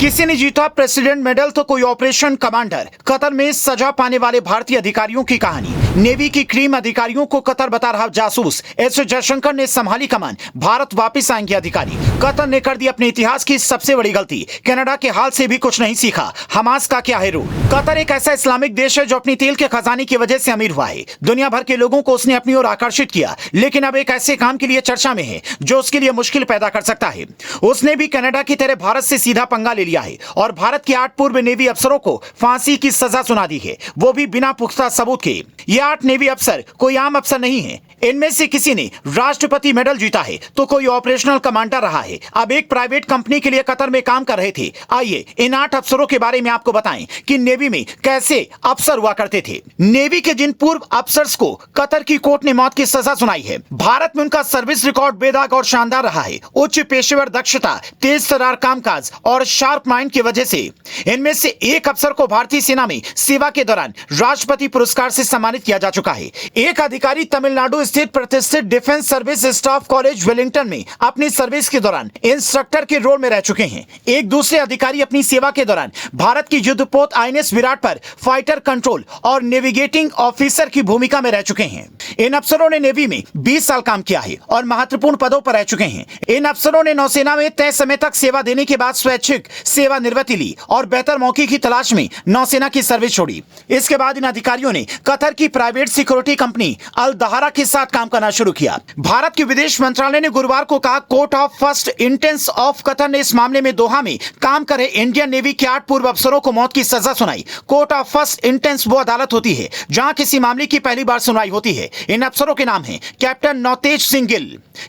किसी ने जीता प्रेसिडेंट मेडल तो कोई ऑपरेशन कमांडर। कतर में सजा पाने वाले भारतीय अधिकारियों की कहानी। नेवी की क्रीम अधिकारियों को कतर बता रहा जासूस। एस जयशंकर ने संभाली कमान, भारत वापस आएंगे अधिकारी। कतर ने कर दी अपने इतिहास की सबसे बड़ी गलती। कनाडा के हाल से भी कुछ नहीं सीखा। हमास का क्या है रोल। कतर एक ऐसा इस्लामिक देश है जो अपनी तेल के खजाने की वजह से अमीर हुआ है। दुनिया भर के लोगों को उसने अपनी ओर आकर्षित किया, लेकिन अब एक ऐसे काम के लिए चर्चा में है जो उसके लिए मुश्किल पैदा कर सकता है। उसने भी कनाडा की तरह भारत से सीधा पंगा ले लिया है और भारत के 8 पूर्व नेवी अफसरों को फांसी की सजा सुना दी है, वो भी बिना पुख्ता सबूत के। ये 8 नेवी अफसर कोई आम अफसर नहीं है। इनमें से किसी ने राष्ट्रपति मेडल जीता है तो कोई ऑपरेशनल कमांडर रहा है। अब एक प्राइवेट कंपनी के लिए कतर में काम कर रहे थे। आइए इन 8 अफसरों के बारे में आपको बताएं कि नेवी में कैसे अफसर हुआ करते थे। नेवी के जिन पूर्व अफसर्स को कतर की कोर्ट ने मौत की सजा सुनाई है, भारत में उनका सर्विस रिकॉर्ड बेदाग और शानदार रहा है। उच्च पेशेवर दक्षता, तेज तर्रार कामकाज और शार्प माइंड की वजह से इनमें से एक अफसर को भारतीय सेना में सेवा के दौरान राष्ट्रपति पुरस्कार से सम्मानित किया जा चुका है। एक अधिकारी तमिलनाडु स्थित प्रतिष्ठित defence service staff college Wellington में अपनी सर्विस के दौरान इंस्ट्रक्टर के रोल में रह चुके हैं। एक दूसरे अधिकारी अपनी सेवा के दौरान भारत की युद्धपोत आईएनएस विराट पर फाइटर कंट्रोल और नेविगेटिंग ऑफिसर की भूमिका में रह चुके हैं। इन अफसरों ने नेवी में 20 साल काम किया है और महत्वपूर्ण पदों पर रह चुके हैं। इन अफसरों ने नौसेना में तय समय तक सेवा देने के बाद स्वैच्छिक सेवानिवृत्ति ली और बेहतर मौके की तलाश में नौसेना की सर्विस छोड़ी। इसके बाद इन अधिकारियों ने कतर की प्राइवेट सिक्योरिटी कंपनी अल दहारा के साथ काम करना शुरू किया। भारत के विदेश मंत्रालय ने गुरुवार को कहा, court of first instance of Qatar ने इस मामले में दोहा में काम करे इंडियन नेवी के 8 पूर्व अफसरों को मौत की सजा सुनाई। कोर्ट ऑफ फर्स्ट इंस्टेंस वो अदालत होती है जहां किसी मामले की पहली बार सुनवाई होती है। इन अफसरों के नाम हैं captain Nautej Singh Gill,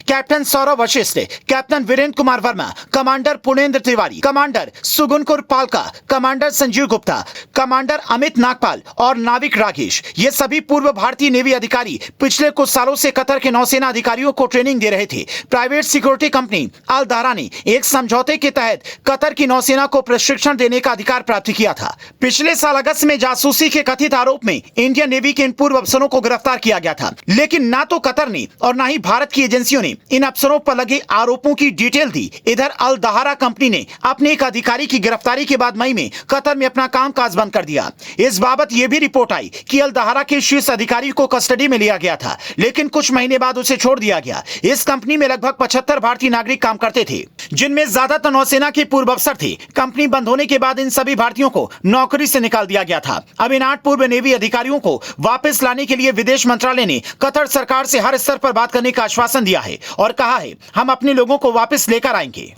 captain Saurabh Vashisht, captain Virendra Kumar Verma, commander Punendra Tiwari, commander Sugunkur Palka, commander Sanjeev Gupta, commander Amit Nagpal और नाविक राकेश। ये सभी पूर्व भारतीय नेवी अधिकारी पिछले कुछ सालों से कतर के नौसेना अधिकारियों को ट्रेनिंग दे रहे थे। प्राइवेट सिक्योरिटी कंपनी अल दहारा ने एक समझौते के तहत कतर की नौसेना को प्रशिक्षण देने का अधिकार प्राप्त किया था। पिछले साल अगस्त में जासूसी के कथित आरोप में इंडियन नेवी के इन पूर्व अफसरों को गिरफ्तार किया गया था, लेकिन ना तो कतर ने और ना ही भारत की एजेंसियों ने इन अफसरों पर लगे आरोपों की डिटेल दी। इधर अल दहारा कंपनी ने अपने एक अधिकारी की गिरफ्तारी के बाद मई में कतर में अपना कामकाज बंद कर दिया। इस बाबत यह भी रिपोर्ट आई कि अल दहारा के शीर्ष अधिकारी को कस्टडी में लिया गया था, लेकिन कुछ महीने बाद उसे छोड़ दिया गया। इस कंपनी में लगभग 75 भारतीय नागरिक काम करते थे, जिनमें ज्यादातर नौसेना के पूर्व अफसर थे। कंपनी बंद होने के बाद इन सभी भारतीयों को नौकरी से निकाल दिया गया था। अब इन 8 पूर्व नेवी अधिकारियों को वापस लाने के लिए विदेश मंत्रालय ने कतर सरकार से हर स्तर पर बात करने का आश्वासन दिया है और कहा है, हम अपने लोगों को वापस लेकर आएंगे।